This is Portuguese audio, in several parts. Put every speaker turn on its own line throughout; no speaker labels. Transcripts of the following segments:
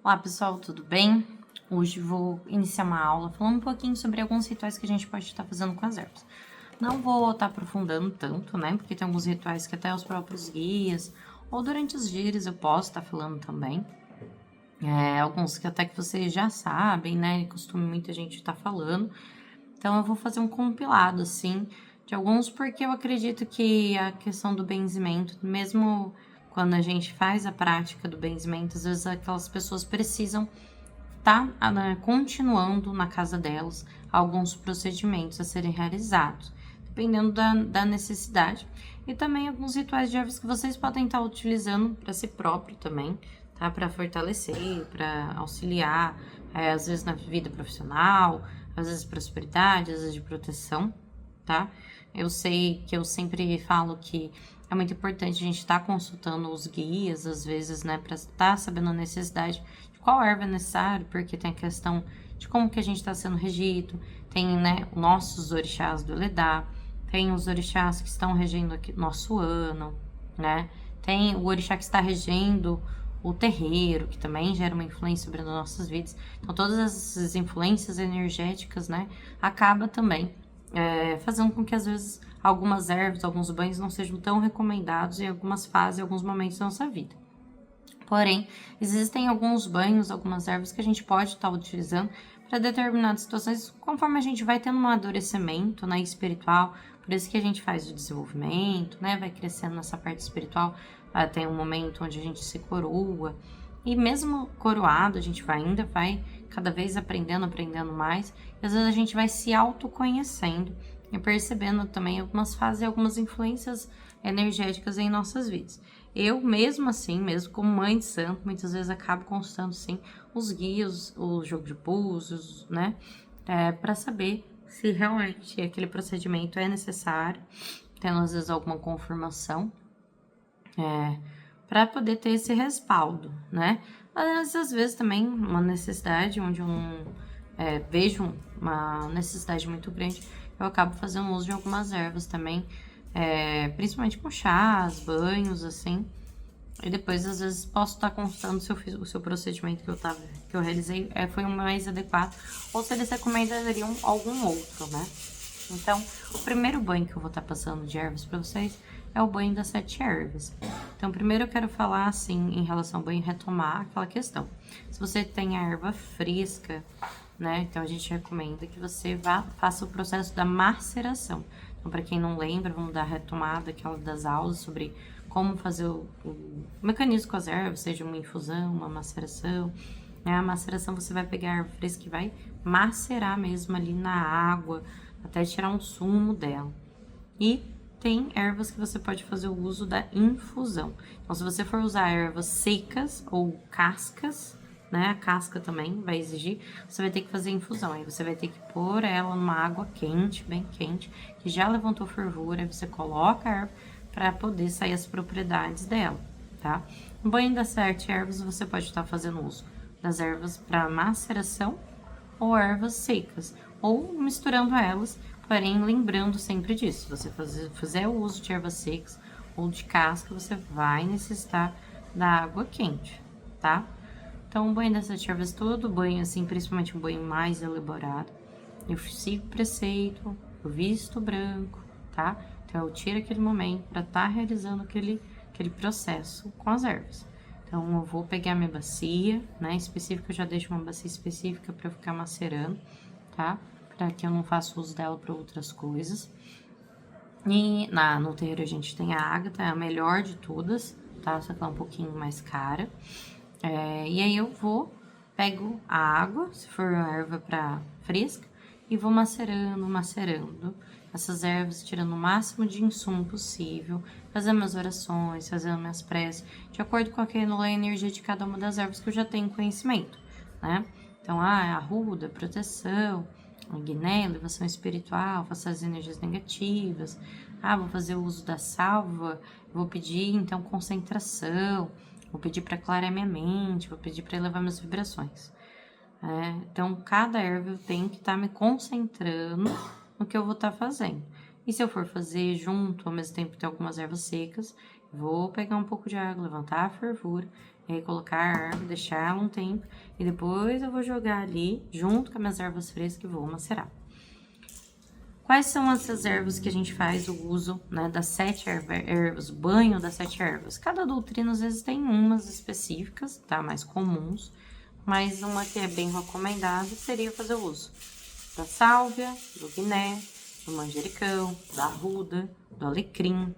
Olá pessoal, tudo bem? Hoje vou iniciar uma aula falando um pouquinho sobre alguns rituais que a gente pode estar fazendo com as ervas. Não vou estar aprofundando tanto, né? Porque tem alguns rituais que até os próprios guias ou durante os dias eu posso estar falando também. Alguns que até que vocês já sabem, né? Costume muita gente estar falando. Então eu vou fazer um compilado, assim, de alguns, porque eu acredito que a questão do benzimento, mesmo quando a gente faz a prática do benzimento, às vezes aquelas pessoas precisam estar continuando na casa delas alguns procedimentos a serem realizados, dependendo da necessidade. E também alguns rituais de ervas que vocês podem estar utilizando para si próprio também, tá? Para fortalecer, para auxiliar, às vezes na vida profissional, às vezes prosperidade, às vezes de proteção, tá? Eu sei que eu sempre falo que é muito importante a gente estar consultando os guias, às vezes, né, para estar sabendo a necessidade de qual erva é necessário, porque tem a questão de como que a gente está sendo regido, tem, né, nossos orixás do Eledá, tem os orixás que estão regendo aqui nosso ano, né? Tem o orixá que está regendo o terreiro, que também gera uma influência sobre as nossas vidas. Então, todas essas influências energéticas, né, acaba também fazendo com que, às vezes, algumas ervas, alguns banhos não sejam tão recomendados em algumas fases, em alguns momentos da nossa vida. Porém, existem alguns banhos, algumas ervas que a gente pode estar utilizando para determinadas situações, conforme a gente vai tendo um amadurecimento, né, espiritual. Por isso que a gente faz o desenvolvimento, né, vai crescendo nessa parte espiritual, tem um momento onde a gente se coroa. E mesmo coroado, a gente ainda vai cada vez aprendendo mais. E às vezes a gente vai se autoconhecendo e percebendo também algumas fases e algumas influências energéticas em nossas vidas. Eu, mesmo assim, mesmo como mãe de santo, muitas vezes acabo consultando, sim, os guias, o jogo de búzios, né? Para saber se realmente aquele procedimento é necessário, tendo às vezes alguma confirmação, para poder ter esse respaldo, né? Mas às vezes também uma necessidade onde eu não vejo uma necessidade muito grande, eu acabo fazendo uso de algumas ervas também, principalmente com chás, banhos, assim. E depois, às vezes, posso estar consultando se o seu procedimento que eu realizei foi o mais adequado, ou se eles recomendariam algum outro, né? Então, o primeiro banho que eu vou estar passando de ervas para vocês é o banho das 7 ervas. Então, primeiro eu quero falar, assim, em relação ao banho, retomar aquela questão. Se você tem a erva fresca, né? Então, a gente recomenda que você faça o processo da maceração. Então, para quem não lembra, vamos dar a retomada aquela das aulas sobre como fazer o mecanismo com as ervas, seja uma infusão, uma maceração. A maceração você vai pegar a erva fresca e vai macerar mesmo ali na água, até tirar um sumo dela. E tem ervas que você pode fazer o uso da infusão. Então, se você for usar ervas secas ou cascas, né, a casca também vai exigir, você vai ter que fazer infusão. Aí você vai ter que pôr ela numa água quente, bem quente, que já levantou fervura, aí você coloca a erva para poder sair as propriedades dela, tá? No banho das 7 ervas, você pode estar fazendo uso das ervas para maceração ou ervas secas, ou misturando elas, porém lembrando sempre disso. Se você fizer o uso de ervas secas ou de casca, você vai necessitar da água quente, tá? Então, o banho das 7 ervas, todo banho, assim, principalmente um banho mais elaborado, eu sigo o preceito, eu visto branco, tá? Então, eu tiro aquele momento para estar realizando aquele processo com as ervas. Então, eu vou pegar minha bacia, né, específica, eu já deixo uma bacia específica para ficar macerando, tá? Para que eu não faça uso dela para outras coisas. E no terreiro a gente tem a ágata, é a melhor de todas, tá? Só que ela é um pouquinho mais cara. E aí eu pego a água, se for uma erva para fresca, e vou macerando essas ervas, tirando o máximo de insumo possível, fazendo minhas orações, fazendo minhas preces, de acordo com aquela energia de cada uma das ervas que eu já tenho conhecimento, né? Então, arruda, proteção, a guiné, elevação espiritual, faço as energias negativas. Vou fazer o uso da salva, vou pedir, então, concentração, vou pedir para clarear minha mente, vou pedir para elevar minhas vibrações. Então, cada erva eu tenho que estar me concentrando no que eu vou estar fazendo. E se eu for fazer junto, ao mesmo tempo ter algumas ervas secas, vou pegar um pouco de água, levantar a fervura e aí colocar a erva, deixar ela um tempo, e depois eu vou jogar ali, junto com as minhas ervas frescas, que vou macerar. Quais são essas ervas que a gente faz o uso, né, das 7 ervas, banho das 7 ervas? Cada doutrina, às vezes, tem umas específicas, tá, mais comuns, mas uma que é bem recomendada seria fazer o uso da sálvia, do guiné, do manjericão, da arruda, do alecrim.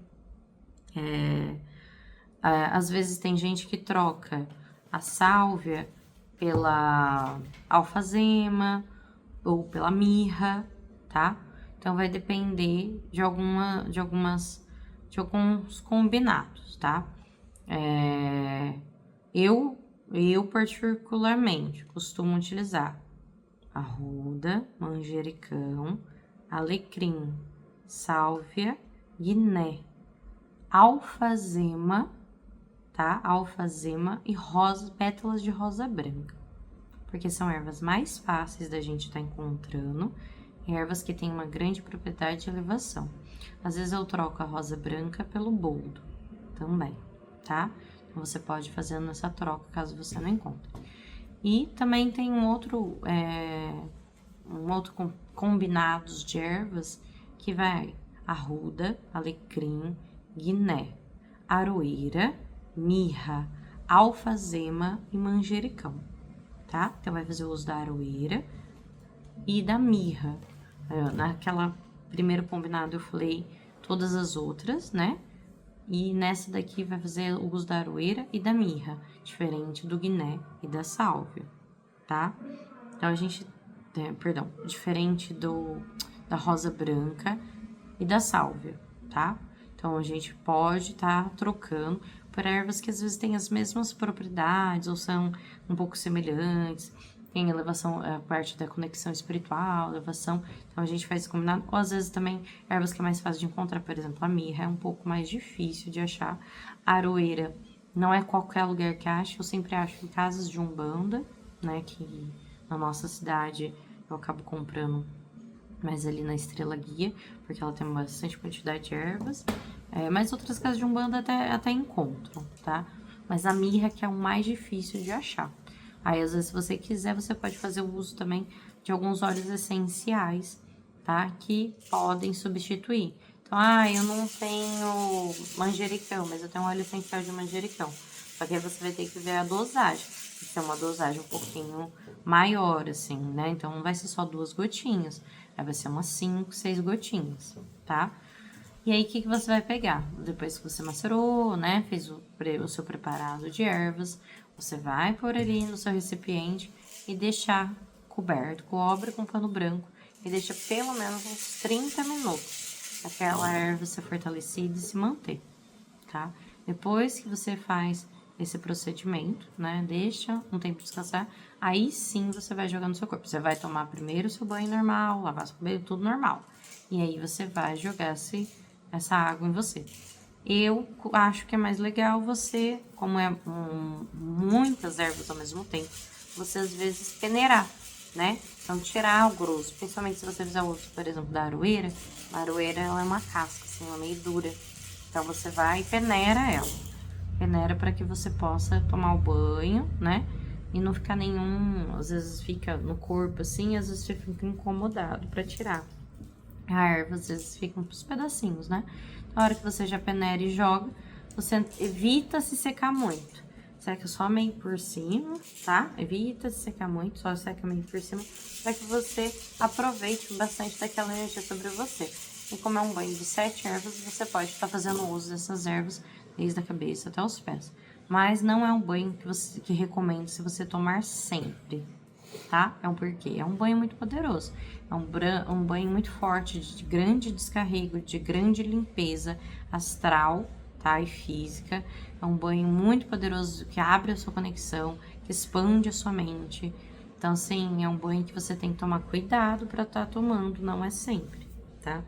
Às vezes tem gente que troca a sálvia pela alfazema ou pela mirra, tá? Então vai depender de alguns combinados, tá? Eu particularmente costumo utilizar arruda, manjericão, alecrim, sálvia, guiné, alfazema, tá? Alfazema e pétalas de rosa branca. Porque são ervas mais fáceis da gente estar encontrando, ervas que têm uma grande propriedade de elevação. Às vezes eu troco a rosa branca pelo boldo também, tá? Então você pode fazer essa troca caso você não encontre. E também tem um outro combinados de ervas que vai arruda, alecrim, guiné, aroeira, mirra, alfazema e manjericão, tá? Então vai fazer o uso da aroeira e da mirra. Naquela primeiro combinado eu falei todas as outras, né? E nessa daqui vai fazer o uso da aroeira e da mirra, diferente do guiné e da sálvia, tá? Então a gente, diferente da rosa branca e da sálvia, tá? Então a gente pode estar trocando por ervas que às vezes têm as mesmas propriedades ou são um pouco semelhantes. Tem elevação, a parte da conexão espiritual, elevação. Então, a gente faz esse combinado. Ou, às vezes, também, ervas que é mais fácil de encontrar. Por exemplo, a mirra é um pouco mais difícil de achar. A aroeira não é qualquer lugar que acha. Eu sempre acho em casas de umbanda, né? Que na nossa cidade eu acabo comprando mais ali na Estrela Guia, porque ela tem bastante quantidade de ervas. Mas outras casas de umbanda até encontram, tá? Mas a mirra que é o mais difícil de achar. Aí, às vezes, se você quiser, você pode fazer o uso também de alguns óleos essenciais, tá? Que podem substituir. Então, eu não tenho manjericão, mas eu tenho um óleo essencial de manjericão. Só que aí você vai ter que ver a dosagem. Tem que ser uma dosagem um pouquinho maior, assim, né? Então, não vai ser só 2 gotinhas. Aí vai ser umas 5, 6 gotinhas, tá? E aí, o que você vai pegar? Depois que você macerou, né? Fez o seu preparado de ervas, você vai pôr ali no seu recipiente e deixar coberto, cobre com pano branco e deixa pelo menos uns 30 minutos. Aquela erva ser fortalecida e se manter, tá? Depois que você faz esse procedimento, né? Deixa um tempo descansar, aí sim você vai jogar no seu corpo. Você vai tomar primeiro o seu banho normal, lavar seu cabelo, tudo normal. E aí você vai jogar essa água em você. Eu acho que é mais legal você, como muitas ervas ao mesmo tempo, você às vezes peneirar, né? Então tirar o grosso, principalmente se você fizer o uso, por exemplo, da aroeira. A aroeira, ela é uma casca, assim, ela é meio dura. Então você vai e peneira ela. Peneira para que você possa tomar o banho, né? E não ficar às vezes fica no corpo assim, às vezes você fica incomodado para tirar. A erva às vezes fica uns pedacinhos, né? Na hora que você já peneira e joga, você evita se secar muito. Seca só meio por cima, tá? Evita se secar muito, só seca meio por cima, para que você aproveite bastante daquela energia sobre você. E como é um banho de 7 ervas, você pode estar fazendo uso dessas ervas desde a cabeça até os pés. Mas não é um banho que recomendo se você tomar sempre, tá? É um porquê. É um banho muito poderoso. É um banho muito forte, de grande descarrego, de grande limpeza astral, tá? E física. É um banho muito poderoso que abre a sua conexão, que expande a sua mente. Então, assim, é um banho que você tem que tomar cuidado para estar tomando, não é sempre, tá?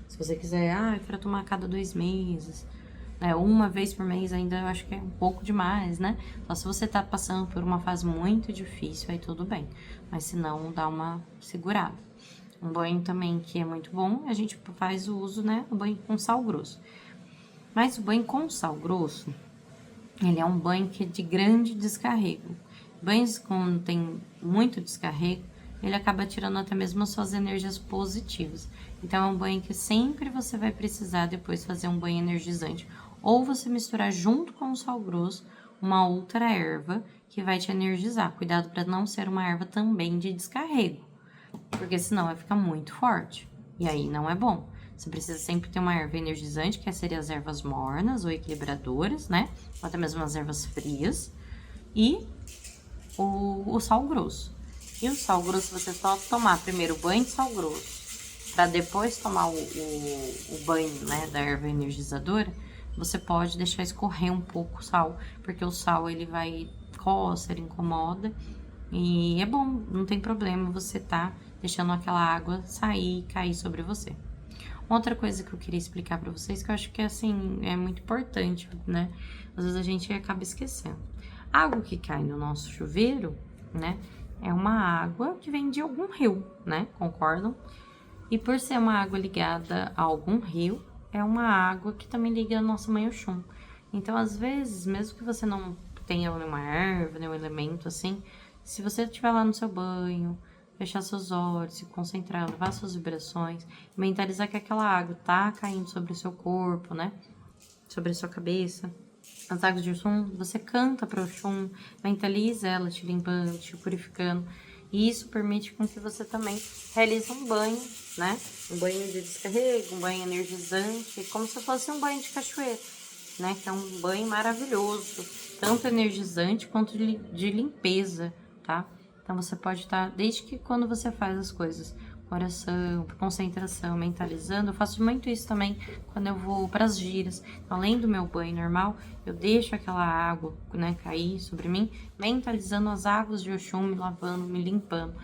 Se você quiser, eu quero tomar a cada 2 meses, né? Uma vez por mês ainda eu acho que é um pouco demais, né? Só se você tá passando por uma fase muito difícil, aí tudo bem. Mas se não, dá uma segurada. Um banho também que é muito bom, a gente faz o uso, né? O banho com sal grosso. Mas o banho com sal grosso, ele é um banho que é de grande descarrego. Banhos quando tem muito descarrego, ele acaba tirando até mesmo as suas energias positivas. Então, é um banho que sempre você vai precisar depois fazer um banho energizante. Ou você misturar junto com o sal grosso uma outra erva que vai te energizar. Cuidado para não ser uma erva também de descarrego, porque senão vai ficar muito forte. E aí não é bom. Você precisa sempre ter uma erva energizante, que seriam as ervas mornas ou equilibradoras, né? Ou até mesmo as ervas frias. E o sal grosso. E o sal grosso você só tomar primeiro o banho de sal grosso, para depois tomar o banho, né, da erva energizadora. Você pode deixar escorrer um pouco o sal, porque o sal ele vai coça, ele incomoda. E é bom, não tem problema você tá deixando aquela água sair e cair sobre você. Outra coisa que eu queria explicar para vocês, que eu acho que assim, é muito importante, né? Às vezes a gente acaba esquecendo. A água que cai no nosso chuveiro, né? É uma água que vem de algum rio, né? Concordam? E por ser uma água ligada a algum rio, é uma água que também liga a nossa mãe Oxum. Então, às vezes, mesmo que você não tenha nenhuma erva, nenhum elemento assim, se você estiver lá no seu banho, fechar seus olhos, se concentrar, levar suas vibrações, mentalizar que aquela água tá caindo sobre o seu corpo, né? Sobre a sua cabeça. As águas de Oxum, você canta para Oxum, mentaliza ela te limpando, te purificando. E isso permite com que você também realize um banho, né? Um banho de descarrego, um banho energizante, como se fosse um banho de cachoeira, né? Que é um banho maravilhoso, tanto energizante quanto de limpeza, tá? Então você pode estar, desde que quando você faz as coisas, oração, concentração, mentalizando, eu faço muito isso também quando eu vou para as giras. Além do meu banho normal, eu deixo aquela água, né, cair sobre mim, mentalizando as águas de Oxum, me lavando, me limpando,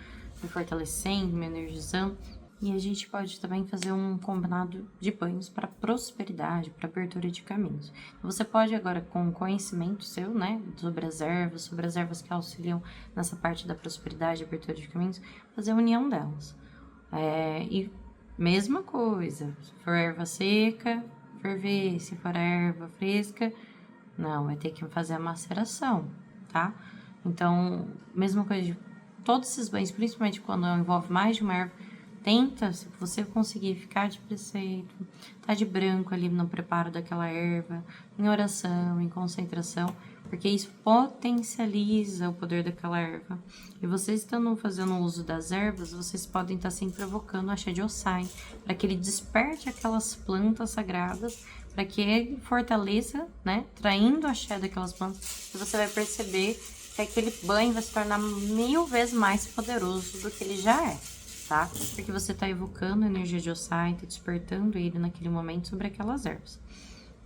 me fortalecendo, me energizando. E a gente pode também fazer um combinado de banhos para prosperidade, para abertura de caminhos. Então, você pode agora, com conhecimento seu, né, sobre as ervas que auxiliam nessa parte da prosperidade, abertura de caminhos, fazer a união delas. E mesma coisa, se for erva seca, ferver, se for erva fresca, não, vai ter que fazer a maceração, tá? Então, mesma coisa de todos esses banhos, principalmente quando envolve mais de uma erva, tenta, se você conseguir ficar de preceito, tá de branco ali no preparo daquela erva, em oração, em concentração, porque isso potencializa o poder daquela erva. E vocês estando fazendo uso das ervas, vocês podem estar sempre provocando o axé de Ossai, para que ele desperte aquelas plantas sagradas, para que ele fortaleça, né, traindo o axé daquelas plantas, e você vai perceber que aquele banho vai se tornar 1000 vezes mais poderoso do que ele já é. Tá? Porque você está evocando a energia de Ossai, tá despertando ele naquele momento sobre aquelas ervas.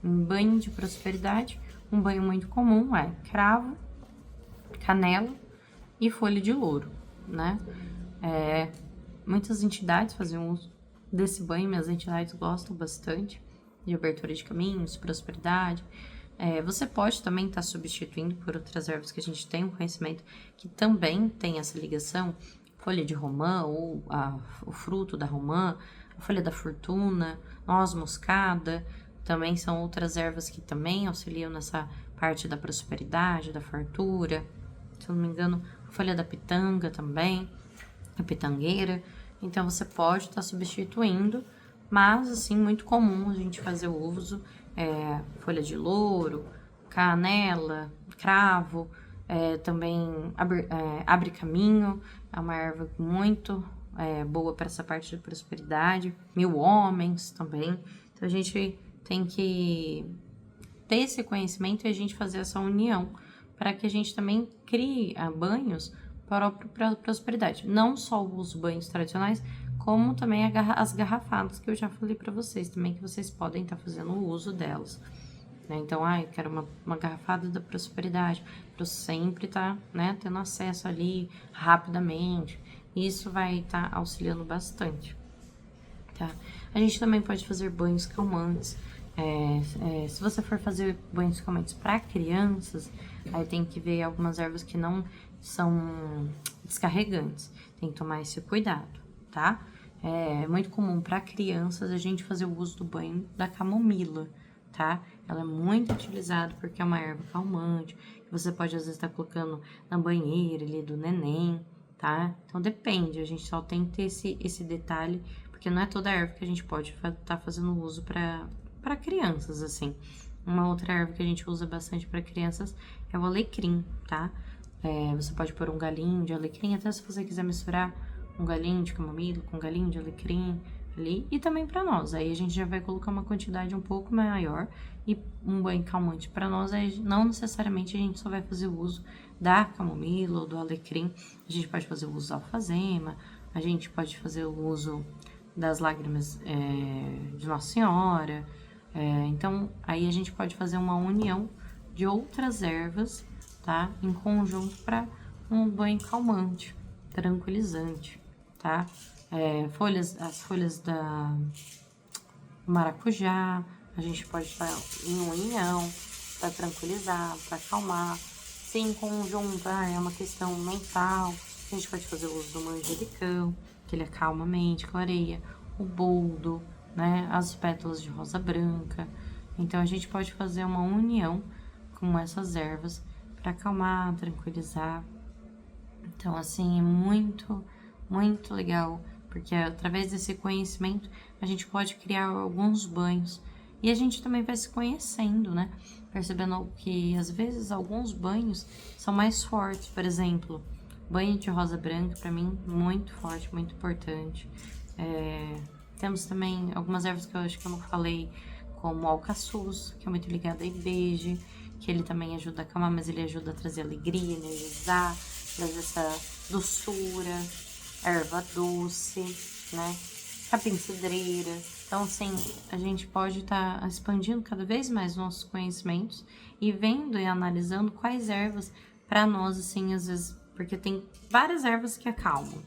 Um banho de prosperidade, um banho muito comum é cravo, canela e folha de louro, né? Muitas entidades fazem uso desse banho, minhas entidades gostam bastante de abertura de caminhos, prosperidade. Você pode também estar substituindo por outras ervas que a gente tem um conhecimento que também tem essa ligação, folha de romã ou o fruto da romã, a folha da fortuna, noz moscada, também são outras ervas que também auxiliam nessa parte da prosperidade, da fartura. Se eu não me engano, a folha da pitanga também, a pitangueira. Então você pode estar substituindo, mas assim, muito comum a gente fazer o uso, folha de louro, canela, cravo, também abre caminho, é uma erva muito boa para essa parte de prosperidade, 1000 homens também. Então a gente tem que ter esse conhecimento e a gente fazer essa união para que a gente também crie banhos para a prosperidade. Não só os banhos tradicionais, como também as garrafadas que eu já falei para vocês também, que vocês podem estar fazendo o uso delas. Então, eu quero uma garrafada da prosperidade, para eu sempre estar, né, tendo acesso ali rapidamente. Isso vai estar auxiliando bastante, tá? A gente também pode fazer banhos calmantes. Se você for fazer banhos calmantes para crianças, aí tem que ver algumas ervas que não são descarregantes. Tem que tomar esse cuidado, tá? É muito comum para crianças a gente fazer o uso do banho da camomila, tá? Ela é muito utilizada porque é uma erva calmante, que você pode às vezes estar colocando na banheira ali do neném, tá? Então depende, a gente só tem que ter esse detalhe, porque não é toda erva que a gente pode estar fazendo uso para crianças, assim. Uma outra erva que a gente usa bastante para crianças é o alecrim, tá? Você pode pôr um galinho de alecrim, até se você quiser misturar um galinho de camomila com um galinho de alecrim ali, e também para nós. Aí a gente já vai colocar uma quantidade um pouco maior e um banho calmante para nós. Aí não necessariamente a gente só vai fazer o uso da camomila ou do alecrim, a gente pode fazer o uso da alfazema, a gente pode fazer o uso das lágrimas de Nossa Senhora. Então, aí a gente pode fazer uma união de outras ervas, tá? Em conjunto para um banho calmante, tranquilizante, tá? As folhas da maracujá, a gente pode estar em união para tranquilizar, para acalmar. Se em conjunto é uma questão mental, a gente pode fazer o uso do manjericão, que ele acalma a mente, clareia, o boldo, né, as pétalas de rosa branca. Então, a gente pode fazer uma união com essas ervas para acalmar, tranquilizar. Então, assim, é muito, muito legal, porque através desse conhecimento a gente pode criar alguns banhos e a gente também vai se conhecendo, né? Percebendo que às vezes alguns banhos são mais fortes, por exemplo, banho de rosa branca, para mim, muito forte, muito importante. Temos também algumas ervas que eu acho que eu não falei, como o alcaçuz, que é muito ligado a ibeje, que ele também ajuda a acalmar, mas ele ajuda a trazer alegria, energizar, trazer essa doçura, erva doce, né? Capim-cidreira. Então, assim, a gente pode estar expandindo cada vez mais nossos conhecimentos e vendo e analisando quais ervas para nós, assim, às vezes, porque tem várias ervas que acalmam,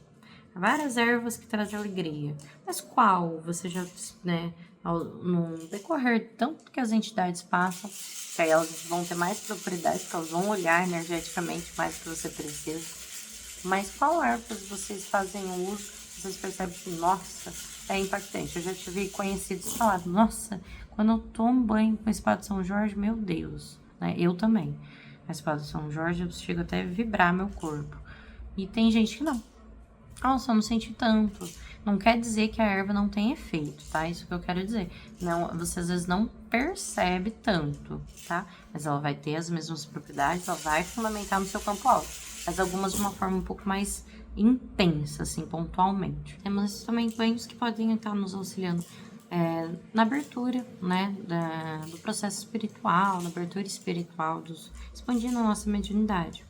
várias ervas que trazem alegria, mas qual você já, né, no decorrer tanto que as entidades passam, que aí elas vão ter mais propriedades, que elas vão olhar energeticamente mais que você precisa, mas qual ervas vocês fazem uso, vocês percebem que, nossa, é impactante. Eu já tive conhecidos que falaram, nossa, quando eu tomo banho com a espada de São Jorge, meu Deus, né, eu também, a espada de São Jorge, eu chego até a vibrar meu corpo, e tem gente que não. Nossa, eu não senti tanto. Não quer dizer que a erva não tem efeito, tá? Isso que eu quero dizer. Não, você às vezes não percebe tanto, tá? Mas ela vai ter as mesmas propriedades, ela vai fundamentar no seu campo áurico. Mas algumas de uma forma um pouco mais intensa, assim, pontualmente. Temos também banhos que podem estar nos auxiliando na abertura, né? Do processo espiritual, na abertura espiritual, expandindo a nossa mediunidade.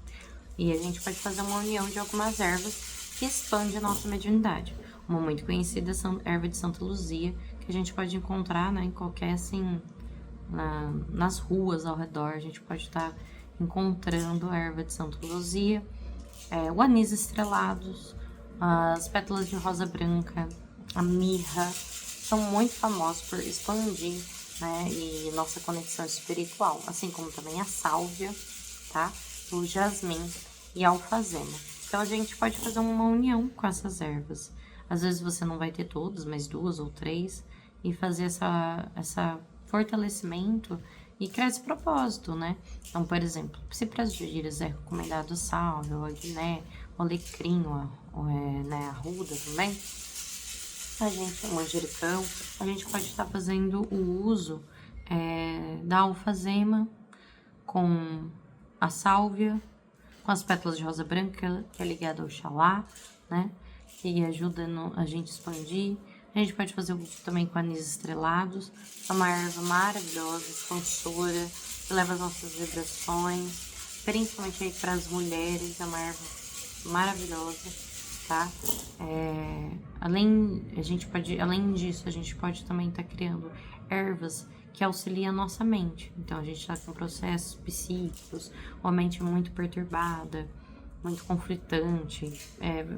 E a gente pode fazer uma união de algumas ervas que expande a nossa mediunidade. Uma muito conhecida é a erva de Santa Luzia, que a gente pode encontrar, né, em qualquer, assim, nas ruas ao redor, a gente pode estar encontrando a erva de Santa Luzia, o anis estrelados, as pétalas de rosa branca, a mirra, são muito famosos por expandir, né, e nossa conexão espiritual, assim como também a sálvia, tá, o jasmim e a alfazema. Então, a gente pode fazer uma união com essas ervas. Às vezes você não vai ter todas, mas 2 ou 3, e fazer essa fortalecimento e criar esse propósito, né? Então, por exemplo, se para as gírias é recomendado a sálvia, o aguiné, o alecrim, né, a ruda também, o manjericão, a gente pode estar fazendo o uso da alfazema com a sálvia, com as pétalas de rosa branca, que é ligada ao Oxalá, né? Que ajuda a gente expandir. A gente pode fazer uso também com anis estrelados. É uma erva maravilhosa, expansora, que leva as nossas vibrações, principalmente aí para as mulheres. É uma erva maravilhosa, tá? Além disso, a gente pode também estar criando ervas que auxilia a nossa mente. Então, a gente está com processos psíquicos, uma mente muito perturbada, muito conflitante,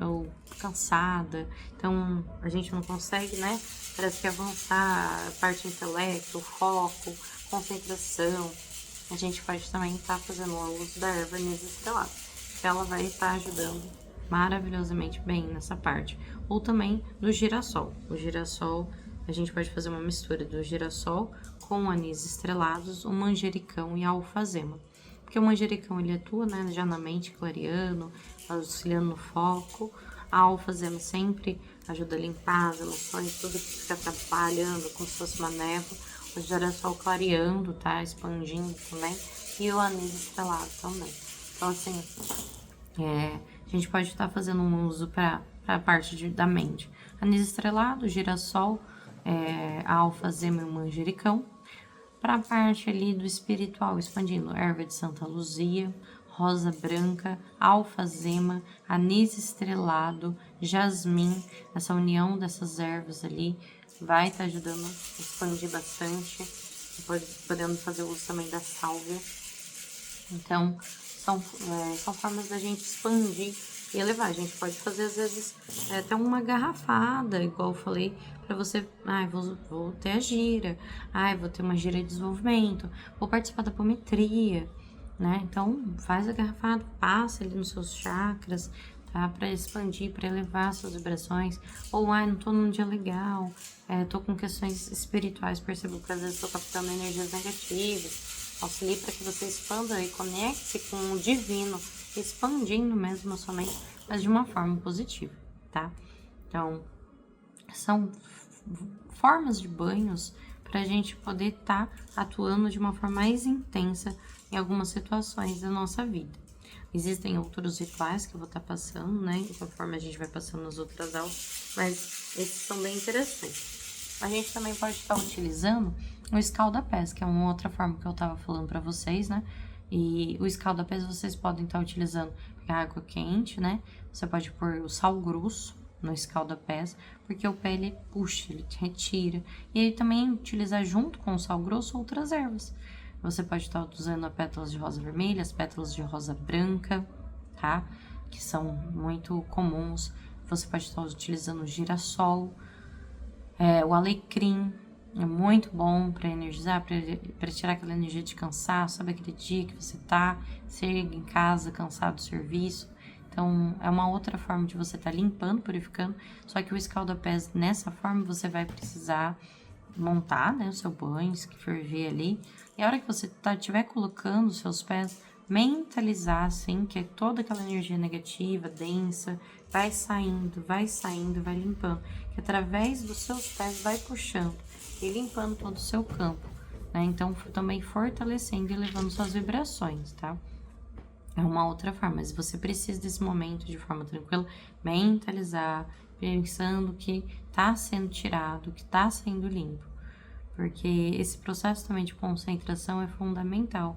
ou cansada. Então, a gente não consegue, né? Parece que avançar a parte intelecto, foco, concentração. A gente pode também estar fazendo o uso da erva anis estrelada, que ela vai estar ajudando maravilhosamente bem nessa parte. Ou também do girassol. O girassol a gente pode fazer uma mistura do girassol com anis estrelados, o manjericão e a alfazema. Porque o manjericão, ele atua, né, já na mente, clareando, auxiliando no foco. A alfazema sempre ajuda a limpar as emoções, tudo que fica atrapalhando, como se fosse uma névoa. O girassol clareando, tá? Expandindo também. E o anis estrelado também. Então, assim, a gente pode estar fazendo um uso para a parte da mente. Anis estrelado, girassol, a alfazema e o manjericão. Para a parte ali do espiritual, expandindo erva de Santa Luzia, rosa branca, alfazema, anis estrelado, jasmim. Essa união dessas ervas ali vai estar ajudando a expandir bastante. Podendo fazer uso também da sálvia. Então, são formas da gente expandir e elevar. A gente pode fazer, às vezes, até uma garrafada, igual eu falei, para você, vou ter a gira, vou ter uma gira de desenvolvimento, vou participar da apometria, né? Então, faz a garrafada, passa ali nos seus chakras, tá? Para expandir, para elevar suas vibrações. Ou, não tô num dia legal, tô com questões espirituais, percebo que às vezes tô captando energias negativas. Auxilie para que você expanda e conecte com o divino, expandindo mesmo a sua mente, mas de uma forma positiva, tá? Então, são formas de banhos para a gente poder estar atuando de uma forma mais intensa em algumas situações da nossa vida. Existem outros rituais que eu vou estar passando, né? Conforme a gente vai passando nas outras aulas, mas esses são bem interessantes. A gente também pode estar utilizando o escalda-pés, que é uma outra forma que eu estava falando para vocês, né? E o escalda-pés vocês podem estar utilizando água quente, né? Você pode pôr o sal grosso no escalda-pés, porque o pé ele puxa, ele retira. E ele também utilizar junto com o sal grosso outras ervas. Você pode estar usando as pétalas de rosa vermelha, as pétalas de rosa branca, tá? Que são muito comuns. Você pode estar utilizando o girassol, o alecrim. É muito bom para energizar, para tirar aquela energia de cansaço, sabe aquele dia que você chega em casa cansado do serviço. Então, é uma outra forma de você estar limpando, purificando, só que o escalda-pés, nessa forma, você vai precisar montar, né, o seu banho, se ferver ali, e a hora que você estiver colocando os seus pés, mentalizar, assim, que toda aquela energia negativa, densa, vai saindo, vai limpando, que através dos seus pés vai puxando e limpando todo o seu campo, né? Então, também fortalecendo e elevando suas vibrações, tá? É uma outra forma, mas você precisa desse momento de forma tranquila, mentalizar, pensando que tá sendo tirado, que tá sendo limpo, porque esse processo também de concentração é fundamental